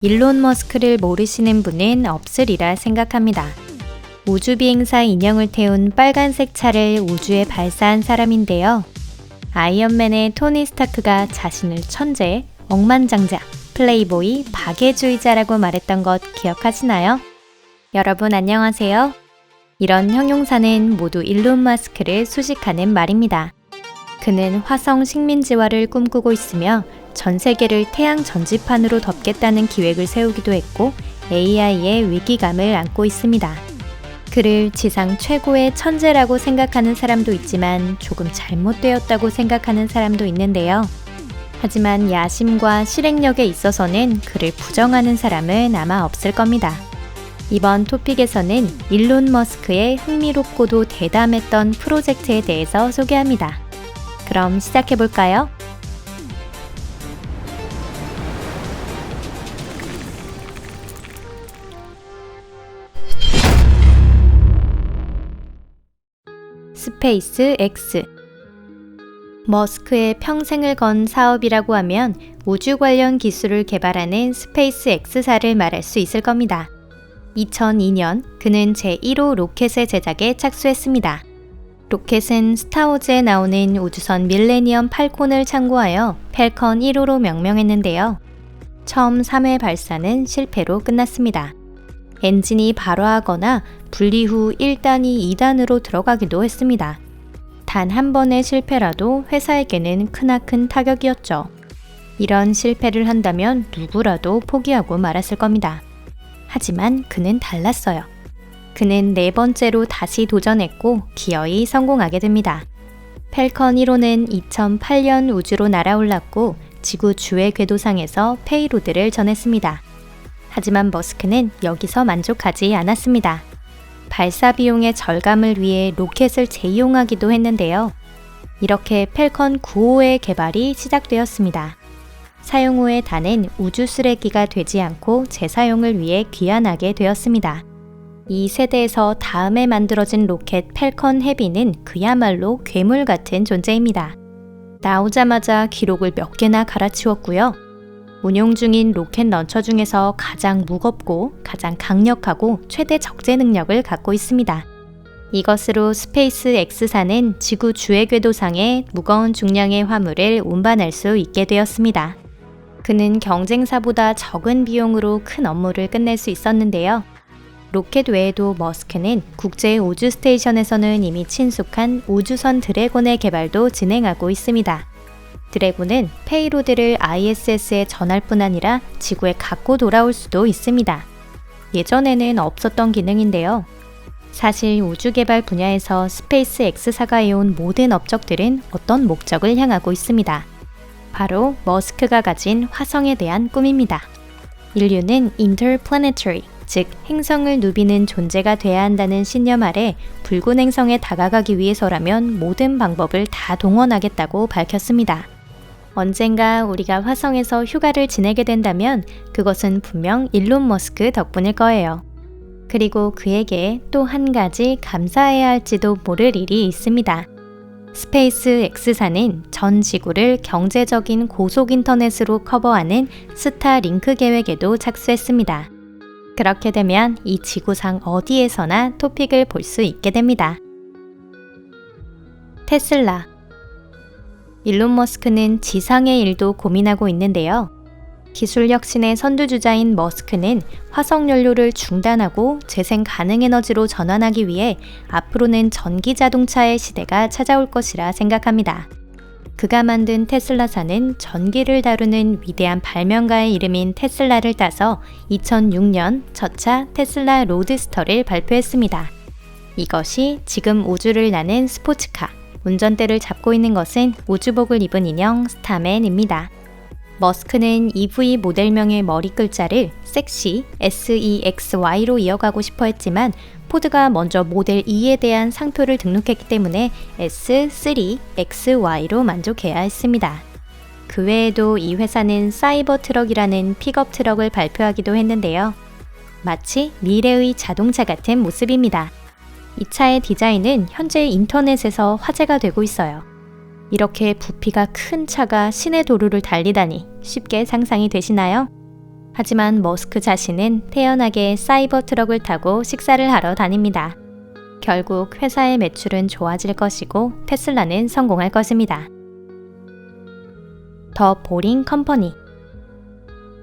일론 머스크를 모르시는 분은 없으리라 생각합니다. 우주비행사 인형을 태운 빨간색 차를 우주에 발사한 사람인데요. 아이언맨의 토니 스타크가 자신을 천재, 억만장자, 플레이보이, 박애주의자라고 말했던 것 기억하시나요? 여러분 안녕하세요. 이런 형용사는 모두 일론 머스크를 수식하는 말입니다. 그는 화성 식민지화를 꿈꾸고 있으며 전 세계를 태양 전지판으로 덮겠다는 기획을 세우기도 했고 AI의 위기감을 안고 있습니다. 그를 지상 최고의 천재라고 생각하는 사람도 있지만 조금 잘못되었다고 생각하는 사람도 있는데요. 하지만 야심과 실행력에 있어서는 그를 부정하는 사람은 아마 없을 겁니다. 이번 토픽에서는 일론 머스크의 흥미롭고도 대담했던 프로젝트에 대해서 소개합니다. 그럼 시작해볼까요? 스페이스 X. 머스크의 평생을 건 사업이라고 하면 우주 관련 기술을 개발하는 스페이스 X사를 말할 수 있을 겁니다. 2002년 그는 제1호 로켓의 제작에 착수했습니다. 로켓은 스타워즈에 나오는 우주선 밀레니엄 팔콘을 참고하여 펠컨 1호로 명명했는데요. 처음 3회 발사는 실패로 끝났습니다. 엔진이 발화하거나 분리 후 1단이 2단으로 들어가기도 했습니다. 단 한 번의 실패라도 회사에게는 크나큰 타격이었죠. 이런 실패를 한다면 누구라도 포기하고 말았을 겁니다. 하지만 그는 달랐어요. 그는 네 번째로 다시 도전했고 기어이 성공하게 됩니다. 펠컨 1호는 2008년 우주로 날아올랐고 지구 주회 궤도상에서 페이로드를 전했습니다. 하지만 머스크는 여기서 만족하지 않았습니다. 발사 비용의 절감을 위해 로켓을 재이용하기도 했는데요. 이렇게 펠컨 9호의 개발이 시작되었습니다. 사용 후에 다는 우주 쓰레기가 되지 않고 재사용을 위해 귀환하게 되었습니다. 이 세대에서 다음에 만들어진 로켓 펠컨 헤비는 그야말로 괴물 같은 존재입니다. 나오자마자 기록을 몇 개나 갈아치웠고요. 운용 중인 로켓 런처 중에서 가장 무겁고 가장 강력하고 최대 적재 능력을 갖고 있습니다. 이것으로 스페이스 X사는 지구 주회 궤도상에 무거운 중량의 화물을 운반할 수 있게 되었습니다. 그는 경쟁사보다 적은 비용으로 큰 업무를 끝낼 수 있었는데요. 로켓 외에도 머스크는 국제 우주 스테이션에서는 이미 친숙한 우주선 드래곤의 개발도 진행하고 있습니다. 드래곤은 페이로드를 ISS에 전할 뿐 아니라 지구에 갖고 돌아올 수도 있습니다. 예전에는 없었던 기능인데요. 사실 우주 개발 분야에서 스페이스 X사가 해온 모든 업적들은 어떤 목적을 향하고 있습니다. 바로 머스크가 가진 화성에 대한 꿈입니다. 인류는 interplanetary, 즉 행성을 누비는 존재가 돼야 한다는 신념 아래 붉은 행성에 다가가기 위해서라면 모든 방법을 다 동원하겠다고 밝혔습니다. 언젠가 우리가 화성에서 휴가를 지내게 된다면 그것은 분명 일론 머스크 덕분일 거예요. 그리고 그에게 또 한 가지 감사해야 할지도 모를 일이 있습니다. 스페이스 X사는 전 지구를 경제적인 고속 인터넷으로 커버하는 스타링크 계획에도 착수했습니다. 그렇게 되면 이 지구상 어디에서나 토픽을 볼 수 있게 됩니다. 테슬라. 일론 머스크는 지상의 일도 고민하고 있는데요. 기술 혁신의 선두주자인 머스크는 화석 연료를 중단하고 재생 가능 에너지로 전환하기 위해 앞으로는 전기 자동차의 시대가 찾아올 것이라 생각합니다. 그가 만든 테슬라사는 전기를 다루는 위대한 발명가의 이름인 테슬라를 따서 2006년 첫차 테슬라 로드스터를 발표했습니다. 이것이 지금 우주를 나는 스포츠카, 운전대를 잡고 있는 것은 우주복을 입은 인형 스타맨입니다. 머스크는 EV 모델명의 머리 글자를 섹시 SEXY로 이어가고 싶어 했지만 포드가 먼저 모델 E에 대한 상표를 등록했기 때문에 S3XY로 만족해야 했습니다. 그 외에도 이 회사는 사이버 트럭이라는 픽업 트럭을 발표하기도 했는데요. 마치 미래의 자동차 같은 모습입니다. 이 차의 디자인은 현재 인터넷에서 화제가 되고 있어요. 이렇게 부피가 큰 차가 시내 도로를 달리다니 쉽게 상상이 되시나요? 하지만 머스크 자신은 태연하게 사이버 트럭을 타고 식사를 하러 다닙니다. 결국 회사의 매출은 좋아질 것이고 테슬라는 성공할 것입니다. 더 보링 컴퍼니.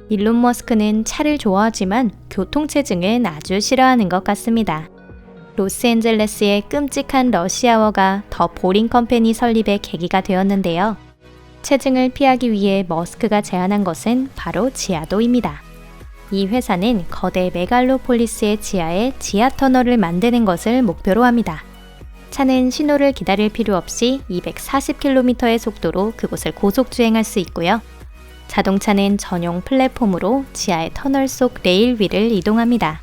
일론 머스크는 차를 좋아하지만 교통체증은 아주 싫어하는 것 같습니다. 로스앤젤레스의 끔찍한 러시아워가 더 보링 컴퍼니 설립의 계기가 되었는데요. 체증을 피하기 위해 머스크가 제안한 것은 바로 지하도입니다. 이 회사는 거대 메갈로폴리스의 지하에 지하 터널을 만드는 것을 목표로 합니다. 차는 신호를 기다릴 필요 없이 240km의 속도로 그곳을 고속 주행할 수 있고요. 자동차는 전용 플랫폼으로 지하의 터널 속 레일 위를 이동합니다.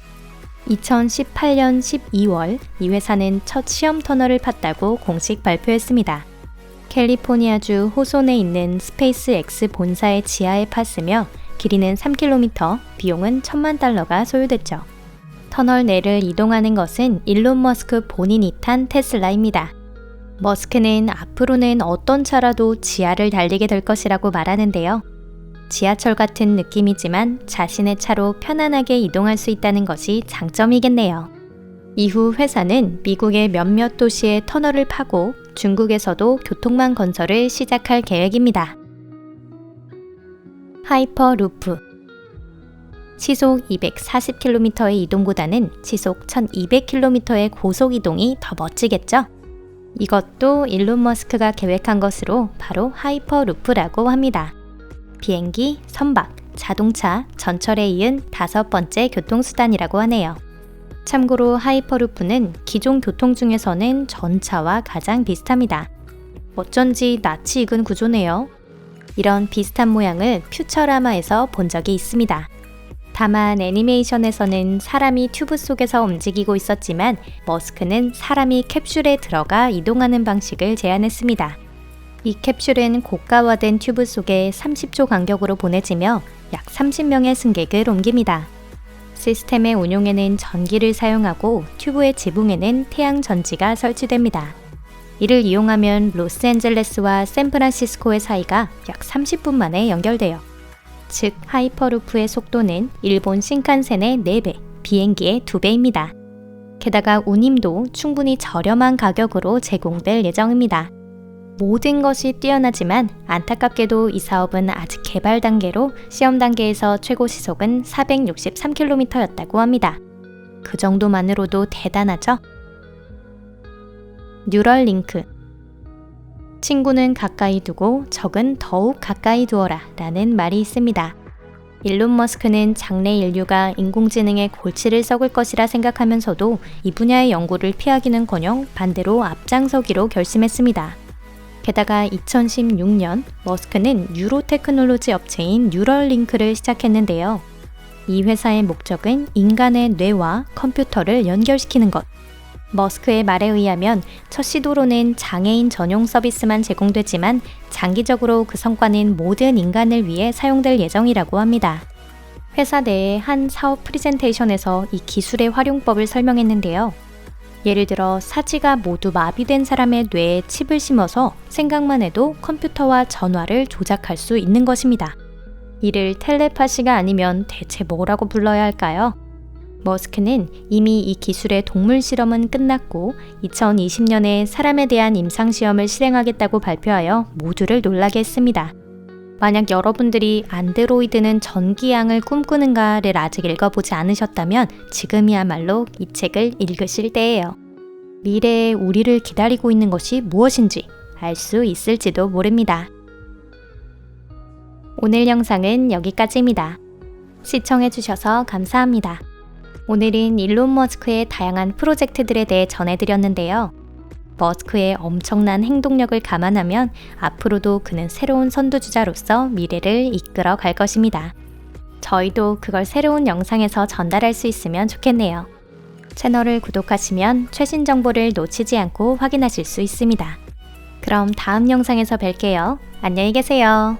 2018년 12월 이 회사는 첫 시험 터널을 팠다고 공식 발표했습니다. 캘리포니아주 호손에 있는 스페이스 X 본사의 지하에 팠으며 길이는 3km, 비용은 $10,000,000가 소요됐죠. 터널 내를 이동하는 것은 일론 머스크 본인이 탄 테슬라입니다. 머스크는 앞으로는 어떤 차라도 지하를 달리게 될 것이라고 말하는데요. 지하철 같은 느낌이지만 자신의 차로 편안하게 이동할 수 있다는 것이 장점이겠네요. 이후 회사는 미국의 몇몇 도시에 터널을 파고 중국에서도 교통망 건설을 시작할 계획입니다. 하이퍼루프. 시속 240km의 이동보다는 시속 1200km의 고속 이동이 더 멋지겠죠? 이것도 일론 머스크가 계획한 것으로 바로 하이퍼루프라고 합니다. 비행기, 선박, 자동차, 전철에 이은 5번째 교통수단이라고 하네요. 참고로 하이퍼루프는 기존 교통 중에서는 전차와 가장 비슷합니다. 어쩐지 낯이 익은 구조네요. 이런 비슷한 모양을 퓨처라마에서 본 적이 있습니다. 다만 애니메이션에서는 사람이 튜브 속에서 움직이고 있었지만 머스크는 사람이 캡슐에 들어가 이동하는 방식을 제안했습니다. 이 캡슐은 고가화된 튜브 속에 30초 간격으로 보내지며 약 30명의 승객을 옮깁니다. 시스템의 운용에는 전기를 사용하고 튜브의 지붕에는 태양 전지가 설치됩니다. 이를 이용하면 로스앤젤레스와 샌프란시스코의 사이가 약 30분 만에 연결돼요. 즉 하이퍼루프의 속도는 일본 신칸센의 4배, 비행기의 2배입니다. 게다가 운임도 충분히 저렴한 가격으로 제공될 예정입니다. 모든 것이 뛰어나지만 안타깝게도 이 사업은 아직 개발 단계로 시험 단계에서 최고 시속은 463km였다고 합니다. 그 정도만으로도 대단하죠? 뉴럴링크. 친구는 가까이 두고 적은 더욱 가까이 두어라 라는 말이 있습니다. 일론 머스크는 장래 인류가 인공지능의 골치를 썩을 것이라 생각하면서도 이 분야의 연구를 피하기는커녕 반대로 앞장서기로 결심했습니다. 게다가 2016년 머스크는 뉴로테크놀로지 업체인 뉴럴링크를 시작했는데요. 이 회사의 목적은 인간의 뇌와 컴퓨터를 연결시키는 것. 머스크의 말에 의하면 첫 시도로는 장애인 전용 서비스만 제공되지만 장기적으로 그 성과는 모든 인간을 위해 사용될 예정이라고 합니다. 회사 내의 한 사업 프리젠테이션에서 이 기술의 활용법을 설명했는데요. 예를 들어 사지가 모두 마비된 사람의 뇌에 칩을 심어서 생각만 해도 컴퓨터와 전화를 조작할 수 있는 것입니다. 이를 텔레파시가 아니면 대체 뭐라고 불러야 할까요? 머스크는 이미 이 기술의 동물 실험은 끝났고 2020년에 사람에 대한 임상시험을 실행하겠다고 발표하여 모두를 놀라게 했습니다. 만약 여러분들이 안드로이드는 전기양을 꿈꾸는가를 아직 읽어보지 않으셨다면 지금이야말로 이 책을 읽으실 때예요. 미래에 우리를 기다리고 있는 것이 무엇인지 알 수 있을지도 모릅니다. 오늘 영상은 여기까지입니다. 시청해주셔서 감사합니다. 오늘은 일론 머스크의 다양한 프로젝트들에 대해 전해드렸는데요. 머스크의 엄청난 행동력을 감안하면 앞으로도 그는 새로운 선두주자로서 미래를 이끌어 갈 것입니다. 저희도 그걸 새로운 영상에서 전달할 수 있으면 좋겠네요. 채널을 구독하시면 최신 정보를 놓치지 않고 확인하실 수 있습니다. 그럼 다음 영상에서 뵐게요. 안녕히 계세요.